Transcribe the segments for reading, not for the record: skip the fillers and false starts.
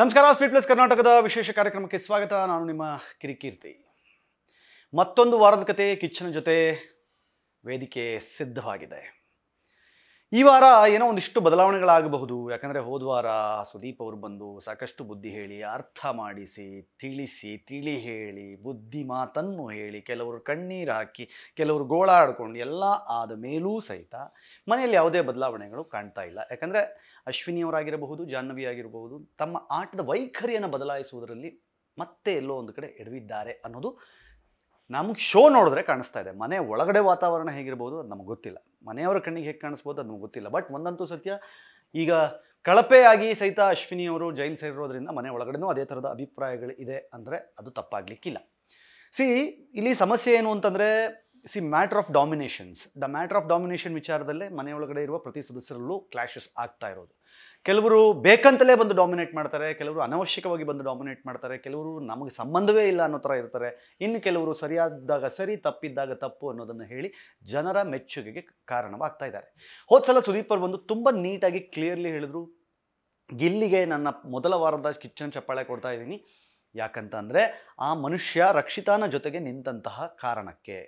ನಮಸ್ಕಾರ. Speed plus ಕರ್ನಾಟಕದ ವಿಶೇಷ ಕಾರ್ಯಕ್ರಮಕ್ಕೆ ಸ್ವಾಗತ. ನಾನು ನಿಮ್ಮ ಕಿರಿಕೀರ್ತಿ. ಮತ್ತೊಂದು ವಾರದ ಕತೆ ಕಿಚ್ಚನ ಜೊತೆ ವೇದಿಕೆ ಸಿದ್ಧವಾಗಿದೆ. ಈ ವಾರ ಏನೋ ಒಂದಿಷ್ಟು ಬದಲಾವಣೆಗಳಾಗಬಹುದು. ಯಾಕಂದರೆ ಹೋದ ವಾರ ಸುದೀಪ್ ಅವರು ಬಂದು ಸಾಕಷ್ಟು ಬುದ್ಧಿ ಹೇಳಿ, ಅರ್ಥ ಮಾಡಿಸಿ, ತಿಳಿಸಿ, ತಿಳಿ ಹೇಳಿ, ಬುದ್ಧಿ ಮಾತನ್ನು ಹೇಳಿ, ಕೆಲವರು ಕಣ್ಣೀರು ಹಾಕಿ, ಕೆಲವರು ಗೋಳಾಡ್ಕೊಂಡು ಎಲ್ಲ ಆದ ಮೇಲೂ ಸಹಿತ ಮನೆಯಲ್ಲಿ ಯಾವುದೇ ಬದಲಾವಣೆಗಳು ಕಾಣ್ತಾ ಇಲ್ಲ. ಯಾಕಂದರೆ ಅಶ್ವಿನಿಯವರಾಗಿರಬಹುದು, ಜಾಹ್ನವಿ ಆಗಿರಬಹುದು, ತಮ್ಮ ಆಟದ ವೈಖರಿಯನ್ನು ಬದಲಾಯಿಸುವುದರಲ್ಲಿ ಮತ್ತೆ ಎಲ್ಲೋ ಒಂದು ಕಡೆ ಎಡವಿದ್ದಾರೆ ಅನ್ನೋದು ನಮಗೆ ಶೋ ನೋಡಿದ್ರೆ ಕಾಣಿಸ್ತಾ ಇದೆ. ಮನೆ ಒಳಗಡೆ ವಾತಾವರಣ ಹೇಗಿರ್ಬೋದು ಅದು ನಮಗೆ ಗೊತ್ತಿಲ್ಲ, ಮನೆಯವರ ಕಣ್ಣಿಗೆ ಹೇಗೆ ಕಾಣಿಸ್ಬೋದು ಅದು ನಮಗೆ ಗೊತ್ತಿಲ್ಲ. ಬಟ್ ಒಂದಂತೂ ಸತ್ಯ, ಈಗ ಕಳಪೆಯಾಗಿ ಸಹಿತ ಅಶ್ವಿನಿಯವರು ಜೈಲು ಸೇರಿರೋದ್ರಿಂದ ಮನೆ ಒಳಗಡೆನೂ ಅದೇ ಥರದ ಅಭಿಪ್ರಾಯಗಳು ಇದೆ ಅಂದರೆ ಅದು ತಪ್ಪಾಗಲಿಕ್ಕಿಲ್ಲ. ಇಲ್ಲಿ ಸಮಸ್ಯೆ ಏನು ಅಂತಂದರೆ, matter of dominations. Matter of domination ವಿಚಾರದಲ್ಲೇ ಮನೆಯೊಳಗಡೆ ಇರುವ ಪ್ರತಿ ಸದಸ್ಯರಲ್ಲೂ ಕ್ಲಾಶಸ್ ಆಗ್ತಾ ಇರೋದು. ಕೆಲವರು ಬೇಕಂತಲೇ ಬಂದು ಡಾಮಿನೇಟ್ ಮಾಡ್ತಾರೆ, ಕೆಲವರು ಅನವಶ್ಯಕವಾಗಿ ಬಂದು ಡಾಮಿನೇಟ್ ಮಾಡ್ತಾರೆ, ಕೆಲವರು ನಮಗೆ ಸಂಬಂಧವೇ ಇಲ್ಲ ಅನ್ನೋ ಥರ ಇರ್ತಾರೆ, ಇನ್ನು ಕೆಲವರು ಸರಿಯಾದಾಗ ಸರಿ, ತಪ್ಪಿದ್ದಾಗ ತಪ್ಪು ಅನ್ನೋದನ್ನು ಹೇಳಿ ಜನರ ಮೆಚ್ಚುಗೆಗೆ ಕಾರಣವಾಗ್ತಾ ಇದ್ದಾರೆ. ಹೋದ ಸಲ ಸುದೀಪ್ ಅವರು ಬಂದು ತುಂಬ ನೀಟಾಗಿ ಕ್ಲಿಯರ್ಲಿ ಹೇಳಿದ್ರು, ಗಿಲ್ಲಿಗೆ ನನ್ನ ಮೊದಲ ವಾರದ ಕಿಚ್ಚನ ಚಪ್ಪಾಳೆ ಕೊಡ್ತಾ ಇದ್ದೀನಿ, ಯಾಕಂತ ಅಂದರೆ ಆ ಮನುಷ್ಯ ರಕ್ಷಿತಾನ ಜೊತೆಗೆ ನಿಂತಹ ಕಾರಣಕ್ಕೆ,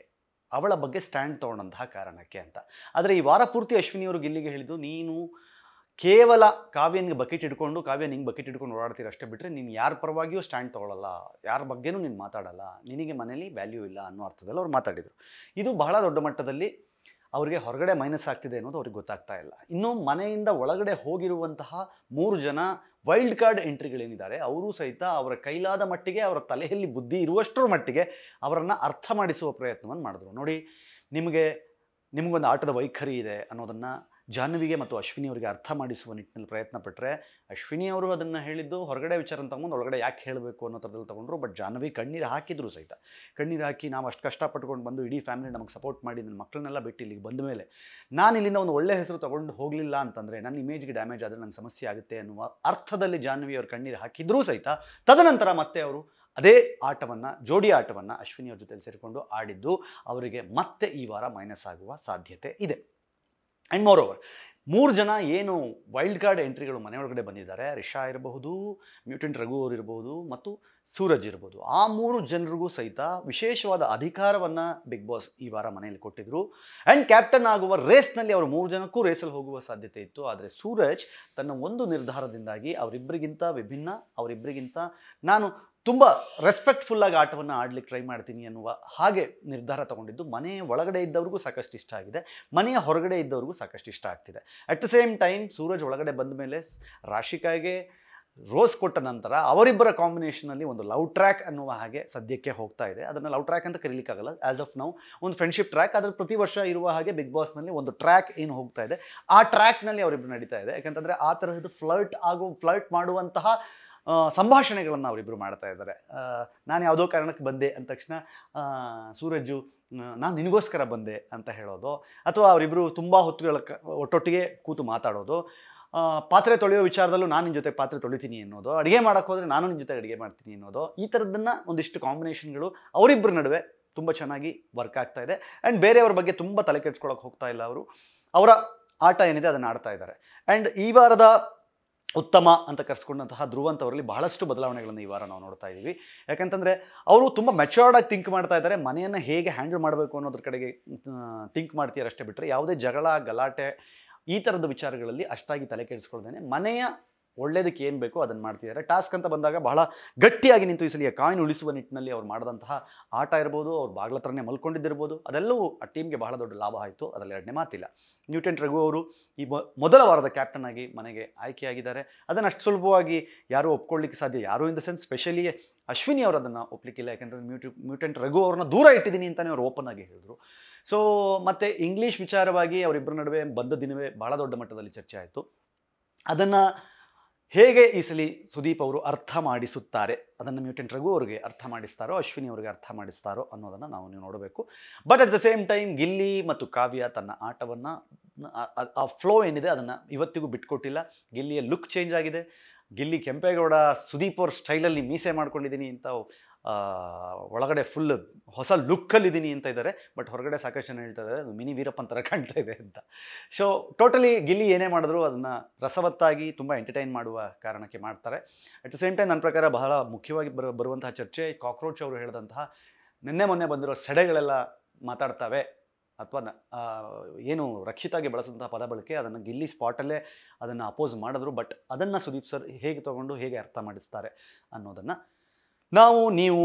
ಅವಳ ಬಗ್ಗೆ ಸ್ಟ್ಯಾಂಡ್ ತೊಗೊಂಡಂತಹ ಕಾರಣಕ್ಕೆ ಅಂತ. ಆದರೆ ಈ ವಾರ ಪೂರ್ತಿ ಅಶ್ವಿನಿಯವರು ಗಿಲ್ಲಿಗೆ ಹೇಳಿದ್ದು, ನೀನು ಕೇವಲ ಕಾವ್ಯನಿಗೆ ಬಕೆಟ್ ಹಿಡ್ಕೊಂಡು, ಕಾವ್ಯ ನಿಂಗೆ ಬಕೆಟ್ ಹಿಡ್ಕೊಂಡು ಓಡಾಡ್ತೀರ ಅಷ್ಟೇ ಬಿಟ್ಟರೆ ನೀನು ಯಾರ ಪರವಾಗಿಯೂ ಸ್ಟ್ಯಾಂಡ್ ತೊಗೊಳ್ಳಲ್ಲ, ಯಾರ ಬಗ್ಗೆನೂ ನೀನು ಮಾತಾಡಲ್ಲ, ನಿನಗೆ ಮನೇಲಿ ವ್ಯಾಲ್ಯೂ ಇಲ್ಲ ಅನ್ನೋ ಅರ್ಥದಲ್ಲಿ ಅವ್ರು ಮಾತಾಡಿದರು. ಇದು ಬಹಳ ದೊಡ್ಡ ಮಟ್ಟದಲ್ಲಿ ಅವರಿಗೆ ಹೊರಗಡೆ ಮೈನಸ್ ಆಗ್ತಿದೆ ಅನ್ನೋದು ಅವ್ರಿಗೆ ಗೊತ್ತಾಗ್ತಾ ಇಲ್ಲ. ಇನ್ನು ಮನೆಯಿಂದ ಒಳಗಡೆ ಹೋಗಿರುವಂತಹ 3 ಜನ ವೈಲ್ಡ್ ಕಾರ್ಡ್ ಎಂಟ್ರಿಗಳೇನಿದ್ದಾರೆ ಅವರು ಸಹಿತ ಅವರ ಕೈಲಾದ ಮಟ್ಟಿಗೆ, ಅವರ ತಲೆಯಲ್ಲಿ ಬುದ್ಧಿ ಇರುವಷ್ಟರ ಮಟ್ಟಿಗೆ ಅವರನ್ನು ಅರ್ಥ ಮಾಡಿಸುವ ಪ್ರಯತ್ನವನ್ನು ಮಾಡಿದ್ರು. ನೋಡಿ, ನಿಮಗೊಂದು ಆಟದ ವೈಖರಿ ಇದೆ ಅನ್ನೋದನ್ನು ಜಾಹ್ನವಿಗೆ ಮತ್ತು ಅಶ್ವಿನಿಯವರಿಗೆ ಅರ್ಥ ಮಾಡಿಸುವ ನಿಟ್ಟಿನಲ್ಲಿ ಪ್ರಯತ್ನ ಪಟ್ಟರೆ, ಅಶ್ವಿನಿಯವರು ಅದನ್ನು ಹೇಳಿದ್ದು ಹೊರಗಡೆ ವಿಚಾರ ತಗೊಂಡು ಒಳಗಡೆ ಯಾಕೆ ಹೇಳಬೇಕು ಅನ್ನೋ ಥರದಲ್ಲಿ ತೊಗೊಂಡ್ರು. ಬಟ್ ಜಾಹ್ನವಿ ಕಣ್ಣೀರು ಹಾಕಿದ್ರು ಸಹಿತ. ಕಣ್ಣೀರು ಹಾಕಿ, ನಾವು ಅಷ್ಟು ಕಷ್ಟಪಟ್ಕೊಂಡು ಬಂದು ಇಡೀ ಫ್ಯಾಮಿಲಿ ನಮಗೆ ಸಪೋರ್ಟ್ ಮಾಡಿ ನನ್ನ ಮಕ್ಕಳನ್ನೆಲ್ಲ ಬಿಟ್ಟು ಇಲ್ಲಿಗೆ ಬಂದ ಮೇಲೆ ನಾನು ಇಲ್ಲಿಂದ ಒಂದು ಒಳ್ಳೆ ಹೆಸರು ತೊಗೊಂಡು ಹೋಗಲಿಲ್ಲ ಅಂತಂದರೆ ನನ್ನ ಇಮೇಜ್ಗೆ ಡ್ಯಾಮೇಜ್ ಆದರೆ ನನಗೆ ಸಮಸ್ಯೆ ಆಗುತ್ತೆ ಅನ್ನುವ ಅರ್ಥದಲ್ಲಿ ಜಾಹ್ನವಿ ಅವರು ಕಣ್ಣೀರು ಹಾಕಿದ್ರೂ ಸಹಿತ ತದನಂತರ ಮತ್ತೆ ಅವರು ಅದೇ ಆಟವನ್ನು, ಜೋಡಿ ಆಟವನ್ನು ಅಶ್ವಿನಿಯವ್ರ ಜೊತೆ ಸೇರಿಕೊಂಡು ಆಡಿದ್ದು ಅವರಿಗೆ ಮತ್ತೆ ಈ ವಾರ ಮೈನಸ್ ಆಗುವ ಸಾಧ್ಯತೆ ಇದೆ. ಆ್ಯಂಡ್ ಮೋರ್ ಓವರ್ 3 ಜನ ಏನು ವೈಲ್ಡ್ ಕಾರ್ಡ್ ಎಂಟ್ರಿಗಳು ಮನೆಯೊಳಗಡೆ ಬಂದಿದ್ದಾರೆ, ರಿಷಾ ಇರಬಹುದು, ಮ್ಯೂಟೆಂಟ್ ರಘು ಅವರು ಇರಬಹುದು ಮತ್ತು ಸೂರಜ್ ಇರ್ಬೋದು, ಆ 3 ಜನರಿಗೂ ಸಹಿತ ವಿಶೇಷವಾದ ಅಧಿಕಾರವನ್ನು ಬಿಗ್ ಬಾಸ್ ಈ ವಾರ ಮನೆಯಲ್ಲಿ ಕೊಟ್ಟಿದ್ದರು. ಆ್ಯಂಡ್ ಕ್ಯಾಪ್ಟನ್ ಆಗುವ ರೇಸ್ನಲ್ಲಿ ಅವರು 3 ಜನಕ್ಕೂ ರೇಸಲ್ಲಿ ಹೋಗುವ ಸಾಧ್ಯತೆ ಇತ್ತು. ಆದರೆ ಸೂರಜ್ ತನ್ನ ಒಂದು ನಿರ್ಧಾರದಿಂದಾಗಿ ಅವರಿಬ್ಬರಿಗಿಂತ ವಿಭಿನ್ನ, ಅವರಿಬ್ಬರಿಗಿಂತ ನಾನು ತುಂಬ ರೆಸ್ಪೆಕ್ಟ್ಫುಲ್ಲಾಗಿ ಆಟವನ್ನು ಆಡಲಿಕ್ಕೆ ಟ್ರೈ ಮಾಡ್ತೀನಿ ಅನ್ನುವ ಹಾಗೆ ನಿರ್ಧಾರ ತಗೊಂಡಿದ್ದು ಮನೆಯ ಒಳಗಡೆ ಇದ್ದವ್ರಿಗೂ ಸಾಕಷ್ಟು ಇಷ್ಟ ಆಗಿದೆ, ಮನೆಯ ಹೊರಗಡೆ ಇದ್ದವ್ರಿಗೂ ಸಾಕಷ್ಟು ಇಷ್ಟ ಆಗ್ತಿದೆ. At the same time Suraj ಒಳಗಡೆ ಬಂದ ಮೇಲೆ ರಾಶಿಕಾಗೆ ರೋಸ್ ಕೊಟ್ಟ ನಂತರ ಅವರಿಬ್ಬರ ಕಾಂಬಿನೇಷನಲ್ಲಿ ಒಂದು ಲವ್ ಟ್ರ್ಯಾಕ್ ಅನ್ನುವ ಹಾಗೆ ಸದ್ಯಕ್ಕೆ ಹೋಗ್ತಾ ಇದೆ. ಅದನ್ನು ಲವ್ ಟ್ರ್ಯಾಕ್ ಅಂತ ಕರೀಲಿಕ್ಕಾಗಲ್ಲ, ಆ್ಯಸ್ ಆಫ್ ನೌ ಒಂದು ಫ್ರೆಂಡ್ಶಿಪ್ ಟ್ರ್ಯಾಕ್. ಅದರ ಪ್ರತಿ ವರ್ಷ ಇರುವ ಹಾಗೆ ಬಿಗ್ ಬಾಸ್ನಲ್ಲಿ ಒಂದು ಟ್ರ್ಯಾಕ್ ಏನು ಹೋಗ್ತಾ ಇದೆ, ಆ ಟ್ರ್ಯಾಕ್ನಲ್ಲಿ ಅವರಿಬ್ಬರು ನಡೀತಾ ಇದೆ. ಯಾಕಂತಂದರೆ ಆ ತರಹದ ಫ್ಲರ್ಟ್ ಮಾಡುವಂತಹ ಸಂಭಾಷಣೆಗಳನ್ನು ಅವರಿಬ್ಬರು ಮಾಡ್ತಾ ಇದ್ದಾರೆ. ನಾನು ಯಾವುದೋ ಕಾರಣಕ್ಕೆ ಬಂದೆ ಅಂದ ತಕ್ಷಣ ಸೂರಜ್ಜು ನಾನು ನಿನಗೋಸ್ಕರ ಬಂದೆ ಅಂತ ಹೇಳೋದು, ಅಥವಾ ಅವರಿಬ್ಬರು ತುಂಬ ಹೊತ್ತುಗಳ ಒಟ್ಟೊಟ್ಟಿಗೆ ಕೂತು ಮಾತಾಡೋದು, ಪಾತ್ರೆ ತೊಳೆಯೋ ವಿಚಾರದಲ್ಲೂ ನಾನು ನಿನ್ನ ಜೊತೆ ಪಾತ್ರೆ ತೊಳಿತೀನಿ ಅನ್ನೋದು, ಅಡುಗೆ ಮಾಡೋಕ್ಕೆ ಹೋದರೆ ನಾನು ನಿನ್ನ ಜೊತೆ ಅಡುಗೆ ಮಾಡ್ತೀನಿ ಅನ್ನೋದು, ಈ ಥರದ್ದನ್ನು ಒಂದಿಷ್ಟು ಕಾಂಬಿನೇಷನ್ಗಳು ಅವರಿಬ್ಬರ ನಡುವೆ ತುಂಬ ಚೆನ್ನಾಗಿ ವರ್ಕ್ ಆಗ್ತಾ ಇದೆ. ಆ್ಯಂಡ್ ಬೇರೆಯವ್ರ ಬಗ್ಗೆ ತುಂಬ ತಲೆ ಕೆಡ್ಸ್ಕೊಳ್ಳೋಕೆ ಹೋಗ್ತಾ ಇಲ್ಲ. ಅವರ ಆಟ ಏನಿದೆ ಅದನ್ನು ಆಡ್ತಾ ಇದ್ದಾರೆ. ಆ್ಯಂಡ್ ಈ ವಾರದ ಉತ್ತಮ ಅಂತ ಕರೆಸ್ಕೊಂಡಂತಹ ಧ್ರುವಂತ್ ಅವರಲ್ಲಿ ಬಹಳಷ್ಟು ಬದಲಾವಣೆಗಳನ್ನು ಈ ವಾರ ನಾವು ನೋಡ್ತಾ ಇದ್ದೀವಿ. ಯಾಕಂತಂದರೆ ಅವರು ತುಂಬ ಮೆಚೂರ್ಡಾಗಿ ಥಿಂಕ್ ಮಾಡ್ತಾ ಇದ್ದಾರೆ, ಮನೆಯನ್ನು ಹೇಗೆ ಹ್ಯಾಂಡಲ್ ಮಾಡಬೇಕು ಅನ್ನೋದ್ರ ಕಡೆಗೆ ಥಿಂಕ್ ಮಾಡ್ತೀರಷ್ಟೇ ಬಿಟ್ಟರೆ ಯಾವುದೇ ಜಗಳ, ಗಲಾಟೆ ಈ ಥರದ ವಿಚಾರಗಳಲ್ಲಿ ಅಷ್ಟಾಗಿ ತಲೆ ಕೆಡಿಸ್ಕೊಳ್ದೇನೆ ಮನೆಯ ಒಳ್ಳೇದಕ್ಕೆ ಏನು ಬೇಕೋ ಅದನ್ನು ಮಾಡ್ತಿದ್ದಾರೆ. ಟಾಸ್ಕ್ ಅಂತ ಬಂದಾಗ ಬಹಳ ಗಟ್ಟಿಯಾಗಿ ನಿಂತು ಈ ಸಲ ಕಾಯಿನ್ ಉಳಿಸುವ ನಿಟ್ಟಿನಲ್ಲಿ ಅವ್ರು ಮಾಡಿದಂತಹ ಆಟ ಇರ್ಬೋದು, ಅವ್ರು ಬಾಗ್ಲತ್ರನೇ ಮಲ್ಕೊಂಡಿದ್ದಿರ್ಬೋದು, ಅದೆಲ್ಲವೂ ಆ ಟೀಮ್ಗೆ ಬಹಳ ದೊಡ್ಡ ಲಾಭ ಆಯಿತು, ಅದರಲ್ಲಿ ಎರಡನೇ ಮಾತಿಲ್ಲ. ಮ್ಯೂಟೆಂಟ್ ರಘು ಅವರು ಈ ಮೊದಲ ವಾರದ ಕ್ಯಾಪ್ಟನ್ ಆಗಿ ಮನೆಗೆ ಆಯ್ಕೆಯಾಗಿದ್ದಾರೆ. ಅದನ್ನು ಅಷ್ಟು ಸುಲಭವಾಗಿ ಯಾರೂ ಒಪ್ಕೊಳ್ಳಿಕ್ಕೆ ಸಾಧ್ಯ, ಯಾರೂ in the sense specially Ashwini ಅವರು ಅದನ್ನು ಒಪ್ಪಲಿಕ್ಕಿಲ್ಲ. ಯಾಕೆಂದರೆ ಮ್ಯೂಟೆಂಟ್ ರಘು ಅವ್ರನ್ನ ದೂರ ಇಟ್ಟಿದ್ದೀನಿ ಅಂತಲೇ ಅವ್ರು ಓಪನ್ ಆಗಿ ಹೇಳಿದ್ರು. ಸೊ ಮತ್ತು ಇಂಗ್ಲೀಷ್ ವಿಚಾರವಾಗಿ ಅವರಿಬ್ಬರ ನಡುವೆ ಬಂದ ದಿನವೇ ಬಹಳ ದೊಡ್ಡ ಮಟ್ಟದಲ್ಲಿ ಚರ್ಚೆ ಆಯಿತು. ಅದನ್ನು ಹೇಗೆ ಈ ಸಲ ಸುದೀಪ್ ಅವರು ಅರ್ಥ ಮಾಡಿಸುತ್ತಾರೆ, ಅದನ್ನು ಮ್ಯೂಟೆಂಟ್ ರಘು ಅವ್ರಿಗೆ ಅರ್ಥ ಮಾಡಿಸ್ತಾರೋ, ಅಶ್ವಿನಿ ಅವ್ರಿಗೆ ಅರ್ಥ ಮಾಡಿಸ್ತಾರೋ ಅನ್ನೋದನ್ನು ನೀವು ನೋಡಬೇಕು. But at the same time Gilli ಮತ್ತು ಕಾವ್ಯ ತನ್ನ ಆಟವನ್ನು, ಆ ಫ್ಲೋ ಏನಿದೆ ಅದನ್ನು ಇವತ್ತಿಗೂ ಬಿಟ್ಕೊಟ್ಟಿಲ್ಲ. ಗಿಲ್ಲಿಯ ಲುಕ್ ಚೇಂಜ್ ಆಗಿದೆ. ಗಿಲ್ಲಿ ಕೆಂಪೇಗೌಡ ಸುದೀಪ್ ಅವ್ರ ಸ್ಟೈಲಲ್ಲಿ ಮೀಸೆ ಮಾಡ್ಕೊಂಡಿದ್ದೀನಿ ಅಂತ ಒಳಗಡೆ ಫುಲ್ ಹೊಸ ಲುಕ್ಕಲ್ಲಿದ್ದೀನಿ ಅಂತ ಇದ್ದಾರೆ. ಬಟ್ ಹೊರಗಡೆ ಸಾಕಷ್ಟು ಜನ ಹೇಳ್ತಾ ಇದ್ದಾರೆ ಅದು ಮಿನಿ ವೀರಪ್ಪನ್ ಥರ ಕಾಣ್ತಾ ಇದೆ ಅಂತ. ಸೊ ಟೋಟಲಿ ಗಿಲ್ಲಿ ಏನೇ ಮಾಡಿದ್ರು ಅದನ್ನು ರಸವತ್ತಾಗಿ ತುಂಬ ಎಂಟರ್ಟೈನ್ ಮಾಡುವ ಕಾರಣಕ್ಕೆ ಮಾಡ್ತಾರೆ. ಅಟ್ ದ ಸೇಮ್ ಟೈಮ್ ನನ್ನ ಪ್ರಕಾರ ಬಹಳ ಮುಖ್ಯವಾಗಿ ಬರುವಂತಹ ಚರ್ಚೆ ಕಾಕ್ರೋಚ್ ಅವರು ಹೇಳಿದಂತಹ ನಿನ್ನೆ ಮೊನ್ನೆ ಬಂದಿರೋ ಸೆಡೆಗಳೆಲ್ಲ ಮಾತಾಡ್ತವೆ ಅಥವಾ ಏನು ರಕ್ಷಿತಾಗಿ ಬಳಸಿದಂತಹ ಪದ ಬಳಕೆ ಅದನ್ನು ಗಿಲ್ಲಿ ಸ್ಪಾಟಲ್ಲೇ ಅದನ್ನು ಅಪೋಸ್ ಮಾಡಿದ್ರು. ಬಟ್ ಅದನ್ನು ಸುದೀಪ್ ಸರ್ ಹೇಗೆ ತೊಗೊಂಡು ಹೇಗೆ ಅರ್ಥ ಮಾಡಿಸ್ತಾರೆ ಅನ್ನೋದನ್ನು ನೀವು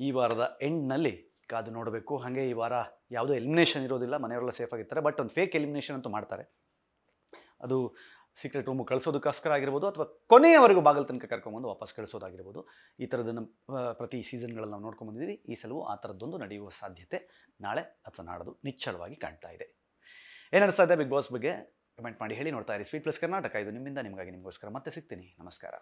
ಈ ವಾರದ ಎಂಡ್ನಲ್ಲಿ ಕಾದು ನೋಡಬೇಕು. ಹಾಗೆ ಈ ವಾರ ಯಾವುದೋ ಎಲಿಮಿನೇಷನ್ ಇರೋದಿಲ್ಲ, ಮನೆಯವರೆಲ್ಲ ಸೇಫ್ ಆಗಿರ್ತಾರೆ. ಬಟ್ ಒಂದು ಫೇಕ್ ಎಲಿಮಿನೇಷನ್ ಅಂತೂ ಮಾಡ್ತಾರೆ. ಅದು ಸೀಕ್ರೆಟ್ ರೂಮು ಕಳಿಸೋದಕ್ಕೋಸ್ಕರ ಆಗಿರ್ಬೋದು ಅಥವಾ ಕೊನೆಯವರೆಗೂ ಬಾಗಿಲು ತನಕ ಕರ್ಕೊಂಬಂದು ವಾಪಸ್ ಕಳಿಸೋದಾಗಿರ್ಬೋದು. ಈ ಥರದನ್ನು ಪ್ರತಿ ಸೀಸನ್ಗಳಲ್ಲಿ ನಾವು ನೋಡ್ಕೊಂಬಂದಿದ್ದೀವಿ. ಈ ಸಲವೂ ಆ ಥರದ್ದೊಂದು ನಡೆಯುವ ಸಾಧ್ಯತೆ ನಾಳೆ ಅಥವಾ ನಾಡದು ನಿಚ್ಚಳವಾಗಿ ಕಾಣ್ತಾ ಇದೆ. ಏನು ಅನಿಸ್ತಾ ಇದೆ ಬಿಗ್ ಬಾಸ್ ಬಗ್ಗೆ ಕಮೆಂಟ್ ಮಾಡಿ ಹೇಳಿ. ನೋಡ್ತಾ ಇರಿ ಸ್ವೀಟ್ ಪ್ಲಸ್ ಕರ್ನಾಟಕ. ಇದು ನಿಮ್ಮಿಂದ ನಿಮಗಾಗಿ ನಿಮಗೋಸ್ಕರ. ಮತ್ತೆ ಸಿಗ್ತೀನಿ. ನಮಸ್ಕಾರ.